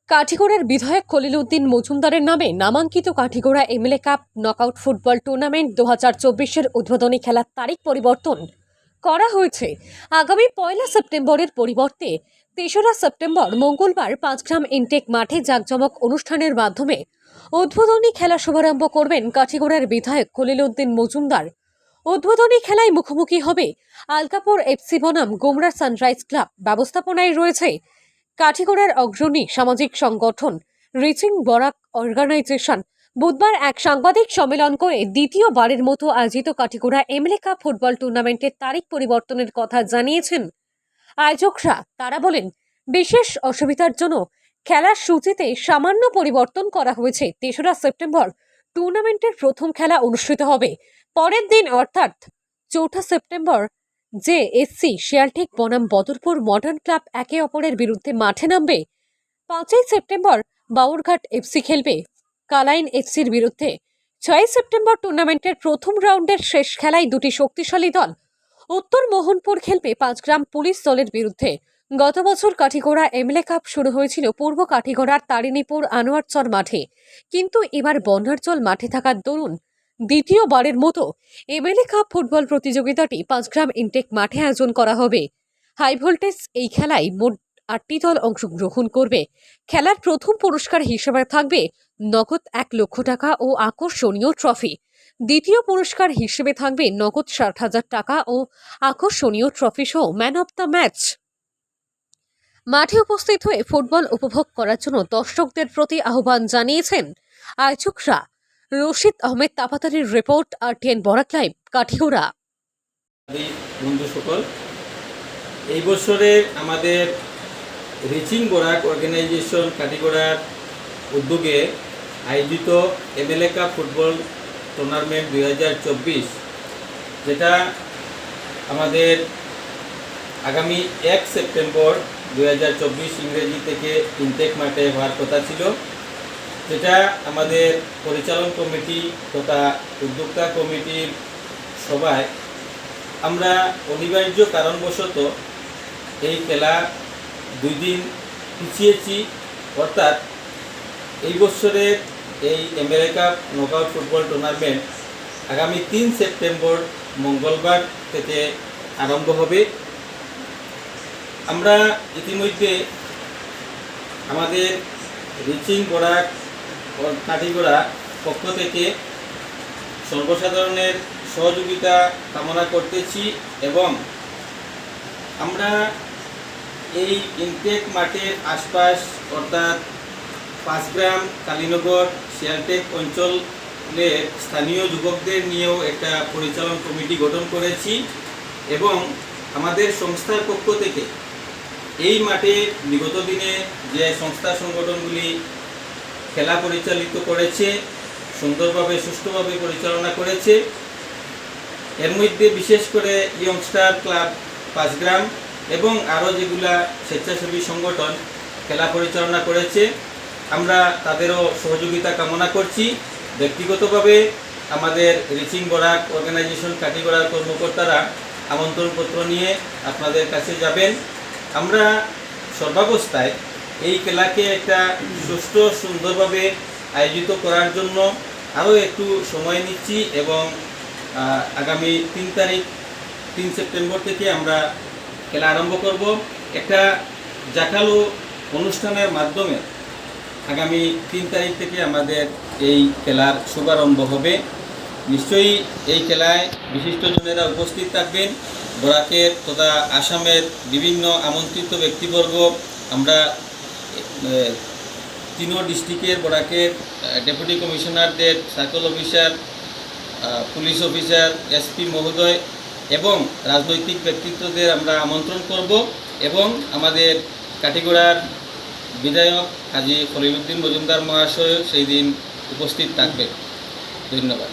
কাঠিগড়ার বিধায়ক খলিল উদ্দিন মজুমদারের নামে নামাঙ্কিত Katigorah MLA cup knockout football tournament 2024-এর উদ্বোধনী খেলার তারিখ পরিবর্তন করা হয়েছে। আগামী 1 সেপ্টেম্বরের পরিবর্তে 3রা সেপ্টেম্বর মঙ্গলবার পাঁচগ্রাম ইনটেক মাঠে জাঁকজমক অনুষ্ঠানের মাধ্যমে উদ্বোধনী খেলা শুভারম্ভ করবেন কাঠিগড়ার বিধায়ক খলিল উদ্দিন মজুমদার। উদ্বোধনী খেলায় মুখোমুখি হবে আলকাপুর এফসি বনাম গোমরা সানরাইজ ক্লাব। ব্যবস্থাপনায় রয়েছে কাঠিগড়ার অগ্রণী সামাজিক সংগঠন রিচিং বরাক অর্গানাইজেশন। বুধবার এক সাংবাদিক সম্মেলন করে দ্বিতীয়বারের মতো আয়োজিত কাঠিগড়া এমএলএ কাপ ফুটবল টুর্নামেন্টের তারিখ পরিবর্তনের কথা জানিয়েছেন আয়োজকরা। তারা বলেন, বিশেষ অসুবিধার জন্য খেলার সূচিতে সামান্য পরিবর্তন করা হয়েছে। 3রা সেপ্টেম্বর টুর্নামেন্টের প্রথম খেলা অনুষ্ঠিত হবে। পরের দিন অর্থাৎ 4ঠা সেপ্টেম্বর জেএসসি শিয়ালঠিক বনাম বদরপুর মডার্ন ক্লাব একে অপরের বিরুদ্ধে মাঠে নামবে। 5ই সেপ্টেম্বর বাউরঘাট এফসি খেলবে কালাইন এফসির বিরুদ্ধে। 6ই সেপ্টেম্বর টুর্নামেন্টের প্রথম রাউন্ডের শেষ খেলায় দুটি শক্তিশালী দল উত্তর মোহনপুর খেলবে পাঁচগ্রাম পুলিশ দলের বিরুদ্ধে। গত বছর কাঠিগড়া এমএলএ কাপ শুরু হয়েছিল পূর্ব কাঠিগড়ার তারিণীপুর আনোয়ারচর মাঠে, কিন্তু এবার বন্যার জল মাঠে থাকার দরুন দ্বিতীয়বারের মতো এমএলএ কাপ ফুটবল প্রতিযোগিতাটি পাঁচগ্রাম ইনটেক মাঠে আয়োজন করা হবে। হাই ভোল্টেজ এই খেলায় মোট 8টি দল অংশগ্রহণ করবে। খেলার প্রথম পুরস্কার হিসেবে থাকবে নগদ 1 লক্ষ টাকা ও আকর্ষণীয় ট্রফি। দ্বিতীয় পুরস্কার হিসেবে থাকবে নগদ 60,000 টাকা ও আকর্ষণীয় ট্রফি সহ ম্যান অব দ্য ম্যাচ। মাঠে উপস্থিত হয়ে ফুটবল উপভোগ করার জন্য দর্শকদের প্রতি আহ্বান জানিয়েছেন আয়োজকরা। রশিদ আহমেদ তাপাতারির report, RTN Barak live, Katigorah. বন্ধু সকল, এই বছরে আমাদের রিচিং বরাক অর্গানাইজেশন কাঠিগড়ার উদ্যোগে আয়োজিত এমএলএ কাপ ফুটবল টুর্নামেন্ট 2024, যেটা আমাদের আগামী 1 সেপ্টেম্বর 2024 ইংরেজি থেকে ইনটেক মাঠে হওয়ার কথা ছিল, যেটা আমাদের পরিচালন কমিটি তথা উদ্যোক্তা কমিটির সভায় আমরা অনিবার্য কারণবশত এই খেলা 2 দিন পিছিয়েছি। অর্থাৎ এই বছরের এই MLA cup knockout football tournament আগামী 3 সেপ্টেম্বর মঙ্গলবার থেকে আরম্ভ হবে। আমরা ইতিমধ্যে আমাদের রিচিং বরাক কাঠিগড়া পক্ষ থেকে সর্বসাধারণের সহযোগিতা কামনা করতেছি এবং আমরা এই ইনটেক মাঠের আশপাশ অর্থাৎ পাঁচগ্রাম, কালীনগর, শিয়ালটেক অঞ্চলের স্থানীয় যুবকদের নিয়েও একটা পরিচালন কমিটি গঠন করেছি এবং আমাদের সংস্থার পক্ষ থেকে এই মাঠে বিগত দিনে যে সংস্থা সংগঠনগুলি খেলা পরিচালিত করেছে, সুন্দরভাবে সুষ্ঠুভাবে পরিচালনা করেছে, এর মধ্যে বিশেষ করে ইয়ংস্টার ক্লাব পাঁচগ্রাম এবং আরও যেগুলা স্বেচ্ছাসেবী সংগঠন খেলা পরিচালনা করেছে, আমরা তাদেরও সহযোগিতা কামনা করছি। ব্যক্তিগতভাবে আমাদের রিচিং বরাক অর্গানাইজেশন কাঠিগড়ার কর্মকর্তারা আমন্ত্রণপত্র নিয়ে আপনাদের কাছে যাবেন। আমরা সর্বাবস্থায় এই খেলাকে একটা সুষ্ঠু সুন্দরভাবে আয়োজিত করার জন্য আরও একটু সময় নিচ্ছি এবং আগামী 3 সেপ্টেম্বর থেকে আমরা খেলা আরম্ভ করব। একটা জাঁকালো অনুষ্ঠানের মাধ্যমে আগামী 3 তারিখ থেকে আমাদের এই খেলার শুভারম্ভ হবে। নিশ্চয়ই এই খেলায় বিশিষ্টজনেরা উপস্থিত থাকবেন। বরাকের তথা আসামের বিভিন্ন আমন্ত্রিত ব্যক্তিবর্গ, আমরা 3 ডিস্ট্রিক্টের বরাকের ডেপুটি কমিশনারদের, circle officer, police officer, SP মহোদয় এবং রাজনৈতিক ব্যক্তিত্বদের আমরা আমন্ত্রণ করব এবং আমাদের কাঠিগড়ার বিধায়ক হাজী খলিল উদ্দিন মজুমদার মহাশয় সেই দিন উপস্থিত থাকবেন। ধন্যবাদ।